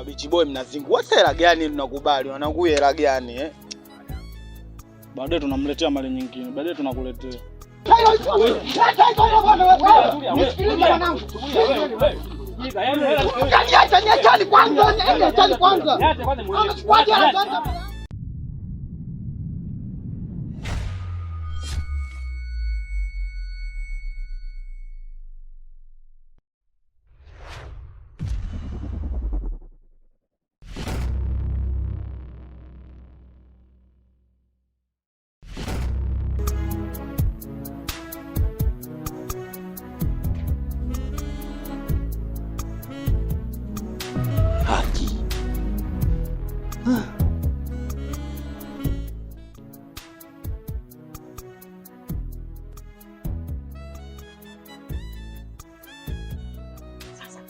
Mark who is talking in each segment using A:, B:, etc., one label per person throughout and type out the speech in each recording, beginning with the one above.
A: mabichi boy mnazingua hela gani tunakubali? Wanangu hela gani
B: Baadaye tunamletea mali nyingine. Baadaye tunakuletea.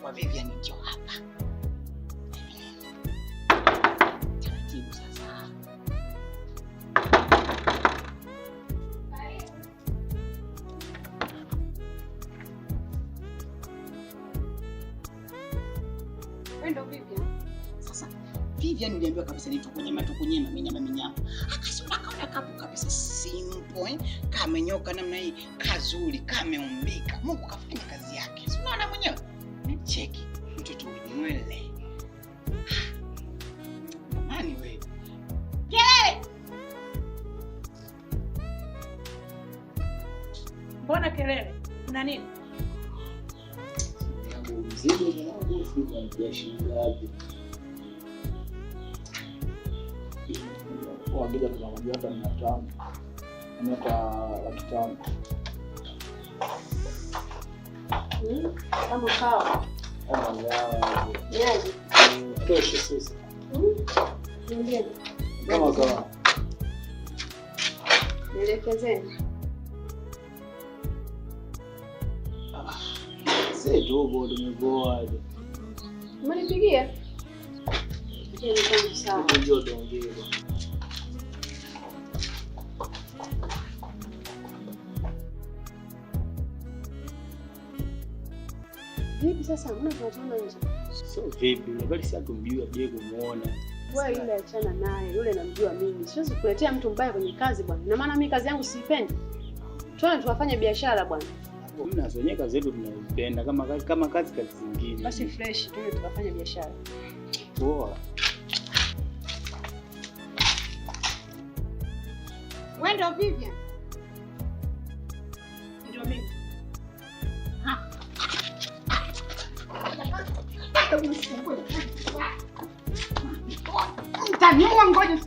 C: Kwa Vivian ndio hapa. Taratibu sasa.
D: Wendo Vivian.
C: Sasa Vivian uliambiwa kabisa ni tukunyema minyama. Akasema kaona kapu kabisa simple, kamenyoka namna hii, kazuri, kameumbika. Mungu kafanya kazi yake. Si unaona mwenyewe? Cheki mtoto nywele. Nani wewe? Kelele.
D: Mbona kelele? Kuna nini?
B: Mzigo wangu sio ya shilingi ngapi? Wagiza tunamwambia hata 500. Ameka 500.
D: Kama kawa. Yaani.
B: Tosha sasa.
D: Ndio.
B: Kama kawa.
D: Nielekezeni.
B: Sasa dogo tumegoa.
D: Umenipigia? Ndio ni sawa.
B: Ndio tuongee.
D: Vipi sasa mbona tunatona nje?
B: So vipi? Bali si atumjui aje kumuona.
D: Wewe yule achana naye, yule namjua mimi. Siwezi kuletea mtu mbaya kwenye kazi bwana. Na maana mimi kazi yangu siipendi. Tuone tuwafanye biashara bwana.
B: Mimi nazonyea kazi yetu tunaipenda kama kazi zingine.
D: Basi fresh tuone tukafanye biashara.
B: Poa.
D: Wendo Vivian. Ndio mimi.
C: Taniua ngoja.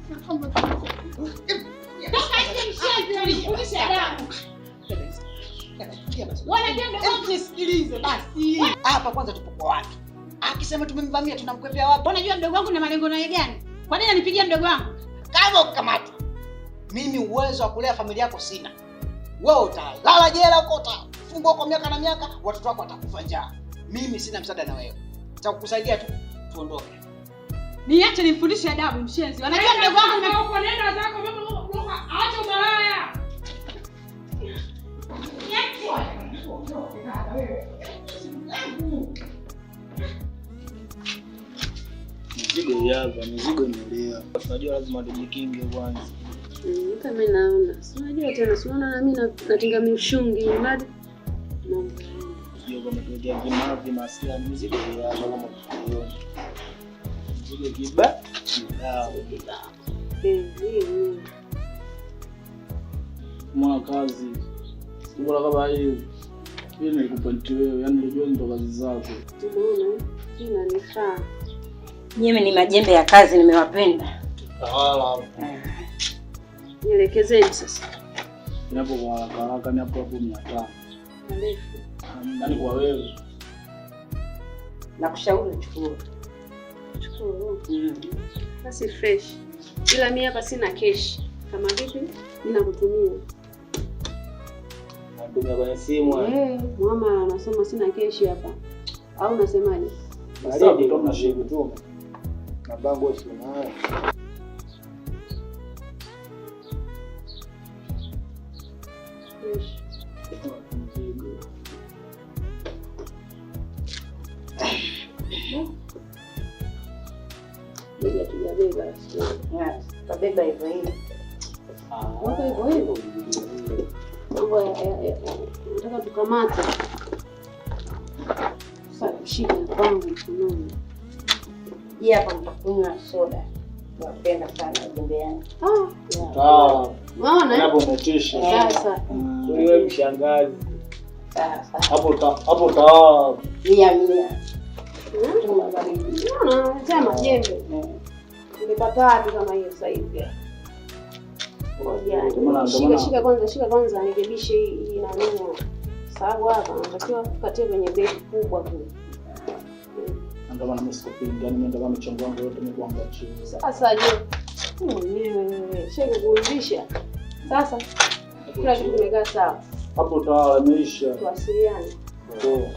C: Nisikilize basi. Hapa kwanza tupo kwa watu. Akisema tumemvamia tunamkwepea wapi?
D: Unajua mdogo wangu na malengo naye gani? Kwa nini anipigia mdogo wangu?
C: Kama ukamata. Mimi uwezo wa kulea familia yako sina. Wewe utalala jela huko, utafungwa kwa miaka na miaka, watoto wako watakufa njaa. Mimi sina msaada na wewe. Nitakusaidia tu tuondoke.
D: Niache nimfundishe adabu mshenzi. Wanajua mdogo wangu
E: uko nenda zako mama acha umalaya.
B: Mizigo inaelea. Unajua lazima tujikinge kwanza.
D: Kama mimi naona. Si unajua tena, si unaona na mimi natinga mishungi mradi.
B: Sio kama tumetia kimavi masia mizigo ya kama mkioni. Mizigo kiba. Mwana kazi. Sio kama hiyo. Mimi nikupanti wewe, yani unajua ndo kazi zako.
D: Unaona? Kina nifaa.
E: Nyinyi ni majembe ya kazi nimewapenda.
B: Tawala hapo.
D: Nielekezeni sasa.
B: Hapo kwa haraka ni hapo 500.
D: Mrefu.
B: Ndani kwa wewe.
E: Nakushauri chukua.
D: Basi fresh. Ila mimi hapa sina cash. Kama vipi? Mimi nakutumia.
B: Natumia kwenye simu.
D: Mama anasema sina cash hapa. Au unasemaje?
B: Bali ndio tunashika tu. Na bango sio nayo.
D: Begi hatujabeba sio.
E: Kabeba hivyo hivyo.
D: Waka hivyo hivyo. Mambo ya nataka tukamate. Sasa kushika kwangu mkononi.
E: Hii hapa mtakunywa soda. Napenda sana ujumbe yangu.
D: Unaona?
B: Hapo umetisha.
D: Sasa.
B: Wewe mshangazi.
E: Sasa.
B: Hapo tawala.
E: Mia.
D: Unaona? Chama jembe. Nilipata tu kama hiyo sasa hivi. Ngoja. Shika kwanza nirekebishe hii nani. Sababu hapa natakiwa kukatia kwenye begi kubwa tu.
B: Ndio maana mimi sikupinga, yani ndio kama mchongo wangu yote nimekuanga chini.
D: Sasa je, mwenyewe shaka kurudisha. Sasa kila kitu kimekaa sawa.
B: Hapo tawala imeisha.
D: Tuwasiliane.
B: Ndio.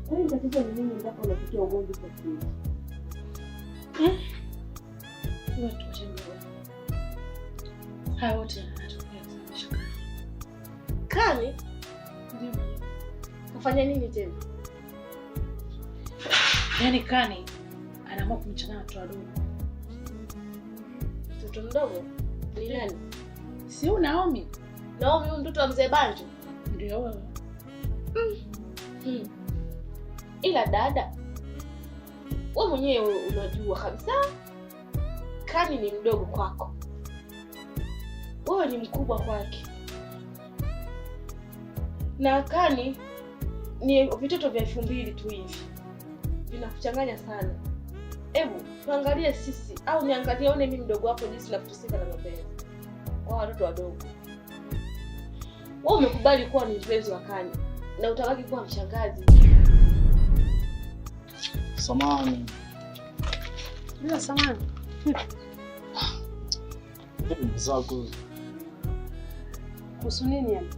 D: Kwani tatizo ni nini ndipo unafikia ugomvi kwa kile? Watu wachanganya. Haya wote yanatokea sana. Kani? Ndio. Kafanya nini tena? Yaani Kani anaamua kumchanganya watu wadogo.
F: Mtoto mdogo? Ni nani?
D: Si Naomi?
F: Naomi huyu mtoto wa mzee Banjo?
D: Ndio wewe.
F: Ila dada, wewe mwenyewe unajua kabisa Kani ni mdogo kwako. Wewe ni mkubwa kwake. Na Kani ni vitoto vya 2000 tu hivi. Vinakuchanganya sana. Hebu tuangalie sisi au niangalie one mimi mdogo wako jinsi ninavyoteseka na mapenzi. Kwa watoto wadogo. Wewe umekubali kuwa ni mpenzi wa Kani na utabaki kuwa mshangazi.
B: Samahani.
D: Bila samahani.
B: Hebu mzako.
D: Kuhusu nini yani?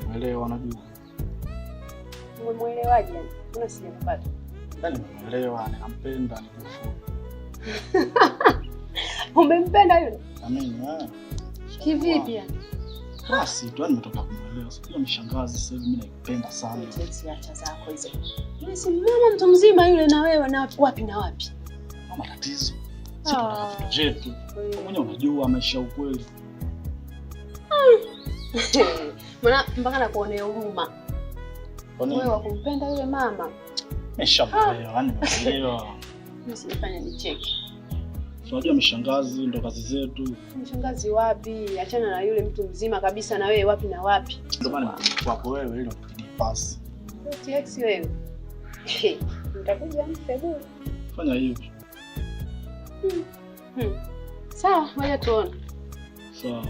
B: Nimeelewa najua.
D: Umemuelewaje yani? Una sijapata.
B: Ndani nimeelewa, ninampenda nikufu.
D: Umempenda yule?
B: Amini
D: Kivipi yani?
B: Basi tu nimetoka kumuelewa. Sio mshangazi sasa mimi naipenda sana.
D: Acha zako hizo. Mimi si mama mtu mzima yule na wewe na wapi na wapi?
B: Mama tatizo. Sio kitu chetu. Mwenye unajua maisha ukweli.
D: Mbona mpaka nakuonea huruma. Wewe wakumpenda yule mama.
B: Nimeshaelewa, yani nimeelewa.
D: Mimi sifanya nicheke.
B: Unajua mshangazi ndo kazi zetu.
D: Mshangazi wapi? Achana na yule mtu mzima kabisa na wewe wapi na wapi?
B: Ndio maana kwako wewe ile unipige pasi.
D: TX wewe. Nitakuja mfebu.
B: Fanya hivi.
D: Sawa, ngoja tuone.
B: Sawa.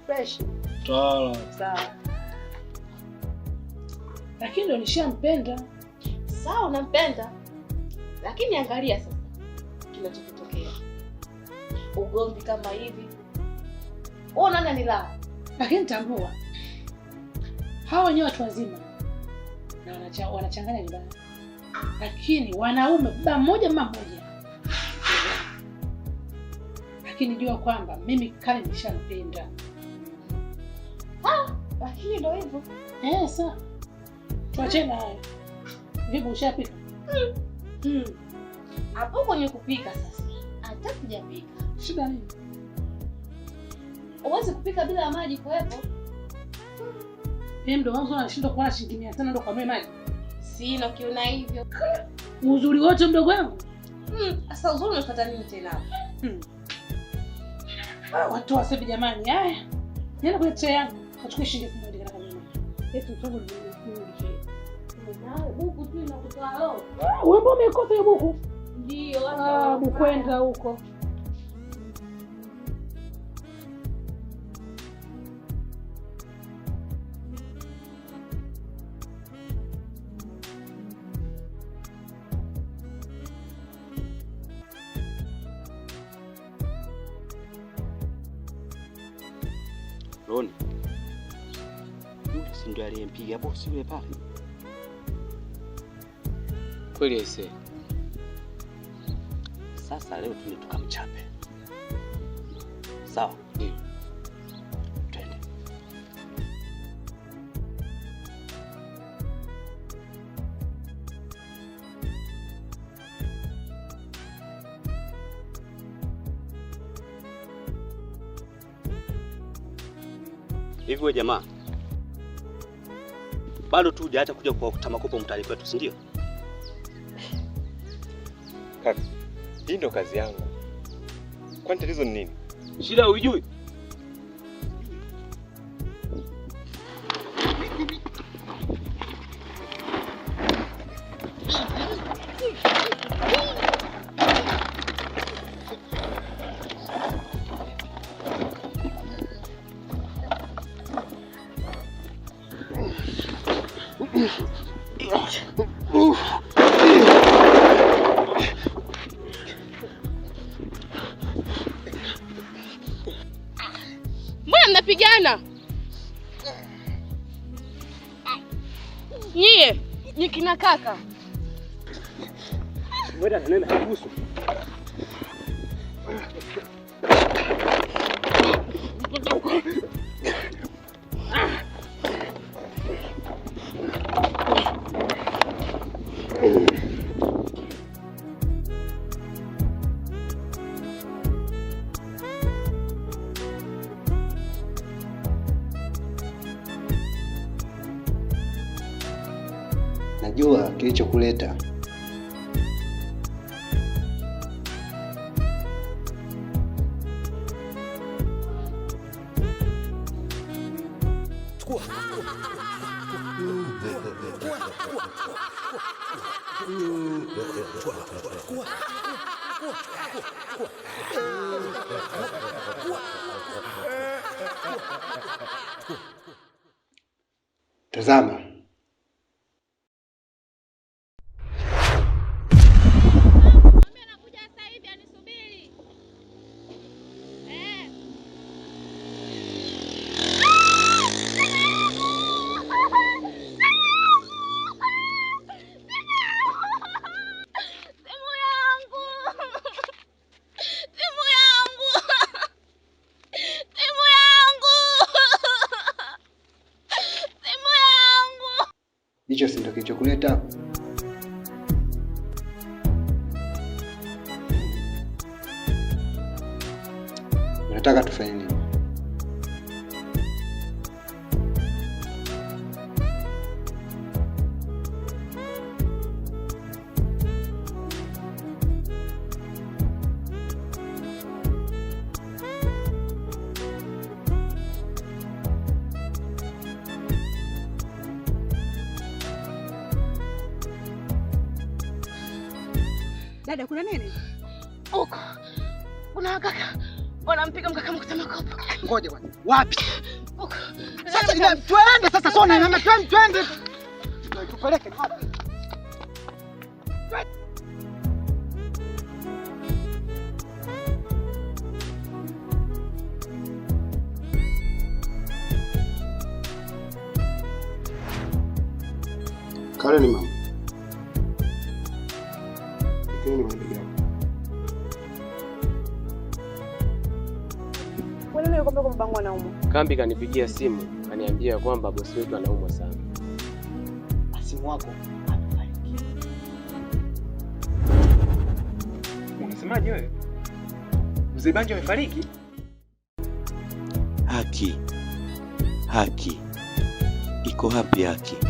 D: Fresh.
B: Tawala.
D: Sawa. Lakini ndo nishampenda.
F: Sawa unampenda. Lakini angalia sasa kinachotokea. Ugomvi kama hivi. Wewe unaona ni la.
D: Lakini tambua. Hao wenyewe watu wazima na wanachanganya vibaya. Lakini wanaume baba mmoja mama mmoja. Lakini jua kwamba mimi Kani nishampenda.
F: Lakini ndio hivyo.
D: Sawa. Tuachane haya. Vipi ushapika?
F: Hapo kwenye kupika sasa. Hata sijapika.
D: Shida nini?
F: Uwezi kupika bila maji kuwepo.
D: Mimi ndo wangu anashindwa kuona shilingi 500 ndo kwa maji.
F: Sina kiona hivyo.
D: Uzuri wote mdogo wangu.
F: Sasa uzuri unafuata nini tena?
D: Watu wasebi jamani. Haya. Nenda kwenye tray yangu. Kachukue shilingi 1000 kana mimi. Yetu mtongo ni
F: Buku tu inakutoa roho.
D: wewe mbona umekosa hiyo buku?
F: Ndio hata
D: Bukwenda huko.
G: Roni. Yule si ndio aliyempiga bosi yule pale?
H: Kweli aisee.
G: Sasa leo tuje tukamchape. Sawa?
H: Ndio.
G: Twende. Hivi wewe jamaa, bado tu hujaacha kuja kwa makopo mtaani kwetu, si ndio?
H: Kaka, hii ndo kazi yangu. Kwani tatizo ni nini?
G: Shida hujui?
F: Mbona mnapigana? Nyie, ni kina kaka.
G: Ngoja nenda kuhusu.
B: Najua kilichokuleta. Tazama. Hicho si ndio kilichokuleta? Unataka tufanye nini?
I: Dada, kuna nini?
F: Huko. Kuna kaka. Wanampiga mkaka mkuta makopo.
C: Ngoja bwana. Wapi?
F: Huko.
C: Sasa twende sasa sona na twende. Tupeleke wapi?
B: Kale ni mama. Ikeni mwandiga.
I: Wewe nini uko mbango anaumwa?
H: Kambi kanipigia simu, kaniambia kwamba bosi wetu anaumwa sana.
C: Simu wako amefariki.
H: Unasemaje wewe? Mzee Banjo amefariki?
G: Haki. Iko wapi haki?